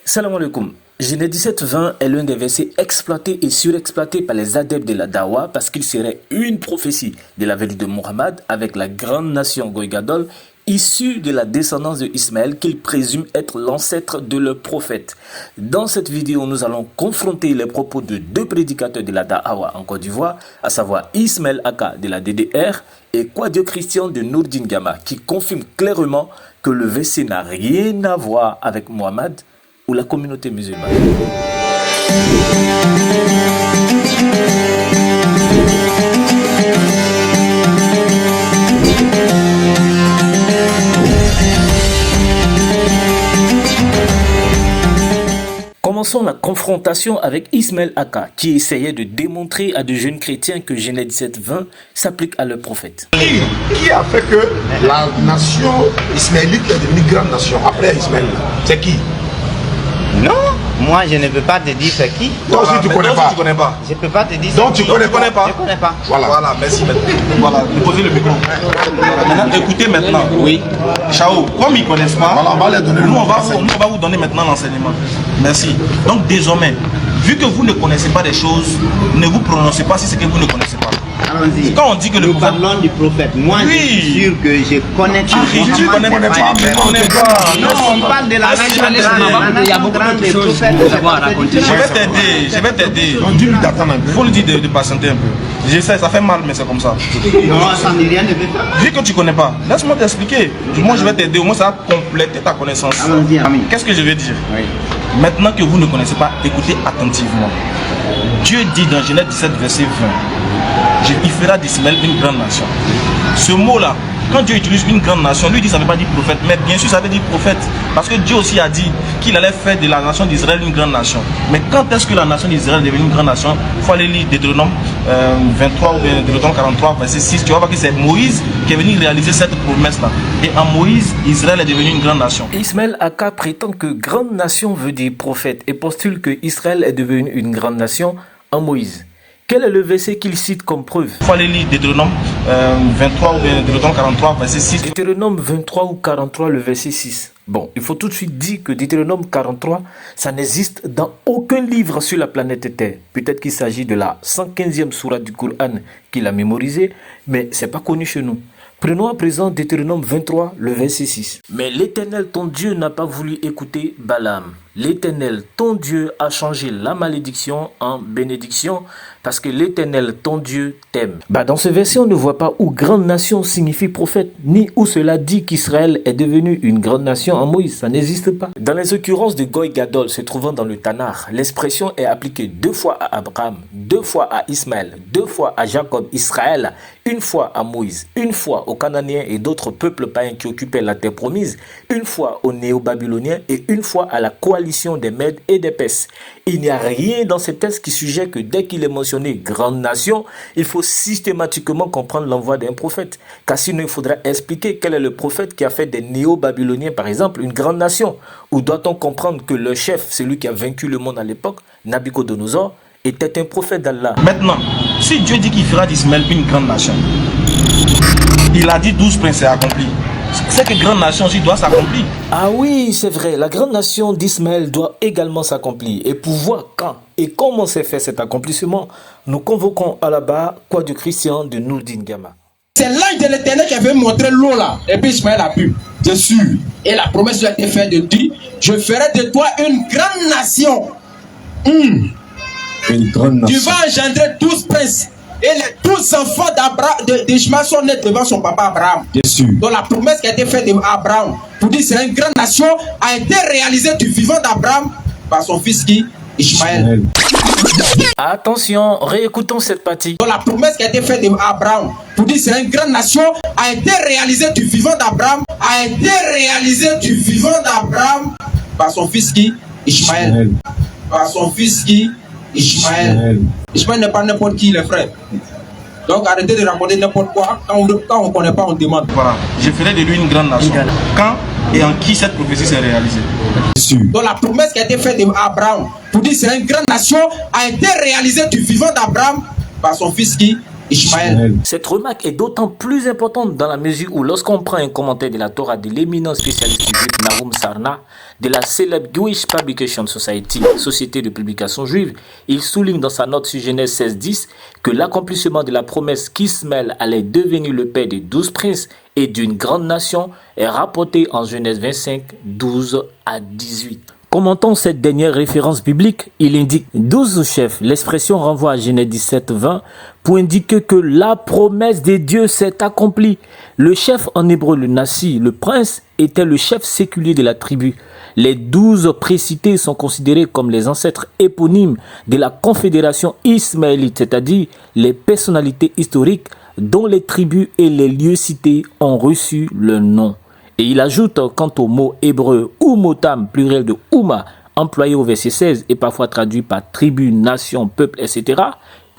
Salam alaikum. Genèse 17-20 est l'un des versets exploités et surexploités par les adeptes de la Dawa parce qu'il serait une prophétie de la venue de Mohammed avec la grande nation Goy Gadol, issue de la descendance de Ismaël qu'ils présument être l'ancêtre de leur prophète. Dans cette vidéo, nous allons confronter les propos de deux prédicateurs de la Dawa en Côte d'Ivoire, à savoir Ismaël Aka de la DDR et Kwadio Christian de Nourdine Gama, qui confirment clairement que le verset n'a rien à voir avec Mohammed ou la communauté musulmane. Commençons la confrontation avec Ismaël Aka, qui essayait de démontrer à de jeunes chrétiens que Genèse 17-20 s'applique à leur prophète. Qui a fait que la nation ismaélite est devenue grande nation après Ismaël? C'est qui? Non, moi je ne peux pas te dire c'est qui. Donc si tu connais pas. Je ne peux pas te dire. Donc tu connais pas. Je connais pas. Voilà, merci. Voilà, déposez le micro. Maintenant, écoutez maintenant. Oui. Chao, comme ils ne connaissent pas, Voilà, on va les donner. nous on va vous donner maintenant l'enseignement. Merci. Donc désormais, vu que vous ne connaissez pas des choses, ne vous prononcez pas si c'est que vous ne connaissez pas. Allons-y. Quand on dit que le nous prophète... parlons du prophèète. Moi Oui. je suis sûr que je connais tout. Tu ne connais pas. Non, on parle de la nation grande. Il y a beaucoup de choses à raconter. Je vais t'aider. Donc dis-lui d'attendre un peu. Il faut lui dire de patienter un peu. J'essaie, ça fait mal, mais c'est comme ça. Non, ça n'est rien de fait. Vu que tu ne connais pas, laisse-moi t'expliquer. Moi, je vais t'aider. Au moins, ça va compléter ta connaissance. Allons-y, ami. Qu'est-ce que je vais dire? Oui. Maintenant que vous ne connaissez pas, écoutez attentivement. Dieu dit dans Genèse 17, verset 20, il fera d'Ismaël une grande nation. Ce mot-là, quand Dieu utilise une grande nation, lui dit ça ne veut pas dire prophète, mais bien sûr ça veut dire prophète. Parce que Dieu aussi a dit qu'il allait faire de la nation d'Israël une grande nation. Mais quand est-ce que la nation d'Israël est devenue une grande nation? Il faut aller lire Deutéronome 23 ou Deutéronome 43, verset 6. Tu vas voir que c'est Moïse qui est venu réaliser cette promesse-là. Et en Moïse, Israël est devenu une grande nation. Ismaël Aka prétend que grande nation veut dire prophète et postule que Israël est devenu une grande nation en Moïse. Quel est le verset qu'il cite comme preuve? Il faut aller lire Deutéronome 23 ou Deutéronome 43, verset 6. Deutéronome 23 ou 43, le verset 6. Bon, il faut tout de suite dire que Deutéronome 43, ça n'existe dans aucun livre sur la planète Terre. Peut-être qu'il s'agit de la 115e sourate du Coran qu'il a mémorisé, mais c'est pas connu chez nous. Prenons à présent Deutéronome 23, le verset 6. Mais l'Éternel, ton Dieu, n'a pas voulu écouter Balaam. L'Éternel, ton Dieu, a changé la malédiction en bénédiction parce que l'Éternel, ton Dieu, t'aime. Dans ce verset, on ne voit pas où grande nation signifie prophète, ni où cela dit qu'Israël est devenu une grande nation en Moïse. Ça n'existe pas. Dans les occurrences de Goy Gadol se trouvant dans le Tanakh, l'expression est appliquée 2 fois à Abraham, 2 fois à Ismaël, 2 fois à Jacob, Israël, 1 fois à Moïse, 1 fois aux Cananéens et d'autres peuples païens qui occupaient la terre promise, 1 fois aux Néo-Babyloniens et 1 fois à la coalition des Mèdes et des Perses. Il n'y a rien dans ce texte qui suggère que dès qu'il est mentionné grande nation, il faut systématiquement comprendre l'envoi d'un prophète. Car sinon, il faudra expliquer quel est le prophète qui a fait des Néo-Babyloniens, par exemple, une grande nation. Ou doit-on comprendre que le chef, celui qui a vaincu le monde à l'époque, Nabucodonosor, était un prophète d'Allah? Maintenant, si Dieu dit qu'il fera d'Ismaël une grande nation, il a dit 12 princes, c'est accompli. C'est que grande nation aussi doit s'accomplir. Ah oui, c'est vrai, la grande nation d'Ismaël doit également s'accomplir. Et pour voir quand et comment s'est fait cet accomplissement, nous convoquons à la barre Kwadio Christian de Nourdine Gama. C'est l'ange de l'Éternel qui avait montré l'eau là. Et puis Ismaël a pu. C'est sûr. Et la promesse a été faite de dire, je ferai de toi une grande nation. Une grande nation. Tu vas engendrer 12 princes. Et les 12 enfants d'Ishmaël sont nés devant son papa Abraham. Bien sûr. Donc la promesse qui a été faite d'Abraham pour dire c'est une grande nation a été réalisée du vivant d'Abraham par son fils qui Ishmaël. Attention, réécoutons cette partie. Donc la promesse qui a été faite d'Abraham pour dire c'est une grande nation a été réalisée du vivant d'Abraham, par son fils qui Ishmaël. Par son fils qui Ishmaël. Ishmaël n'est pas n'importe qui, les frères. Donc arrêtez de raconter n'importe quoi. Quand on ne connaît pas, on demande. Voilà, je ferai de lui une grande nation. Quand et en qui cette prophétie s'est réalisée? Donc la promesse qui a été faite d'Abraham pour dire c'est une grande nation a été réalisée du vivant d'Abraham par son fils qui Ishmaël. Cette remarque est d'autant plus importante dans la mesure où lorsqu'on prend un commentaire de la Torah de l'éminent spécialiste juif Nahum Sarna, de la célèbre Jewish Publication Society, société de publication juive, il souligne dans sa note sur Genèse 16:10 que l'accomplissement de la promesse qu'Ismaël allait devenir le père de 12 princes et d'une grande nation est rapporté en Genèse 25, 12 à 18. Commentant cette dernière référence biblique, il indique 12 chefs. L'expression renvoie à Genèse 17, 20 pour indiquer que la promesse de Dieu s'est accomplie. Le chef en hébreu, le Nassi, le prince, était le chef séculier de la tribu. Les 12 précités sont considérés comme les ancêtres éponymes de la confédération ismaélite, c'est-à-dire les personnalités historiques dont les tribus et les lieux cités ont reçu le nom. Et il ajoute, quant au mot hébreu Umotam, pluriel de Ouma, employé au verset 16 et parfois traduit par tribu, nation, peuple, etc.,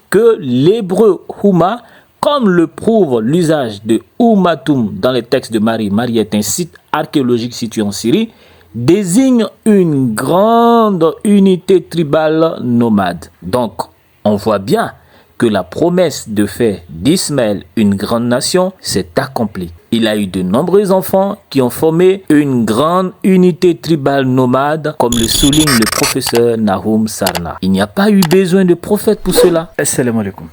que l'hébreu Houma, comme le prouve l'usage de Oumatum dans les textes de Marie, Marie est un site archéologique situé en Syrie, désigne une grande unité tribale nomade. Donc, on voit bien que la promesse de faire d'Ismaël une grande nation s'est accomplie. Il a eu de nombreux enfants qui ont formé une grande unité tribale nomade, comme le souligne le professeur Nahum Sarna. Il n'y a pas eu besoin de prophète pour cela. Assalamu alaikum.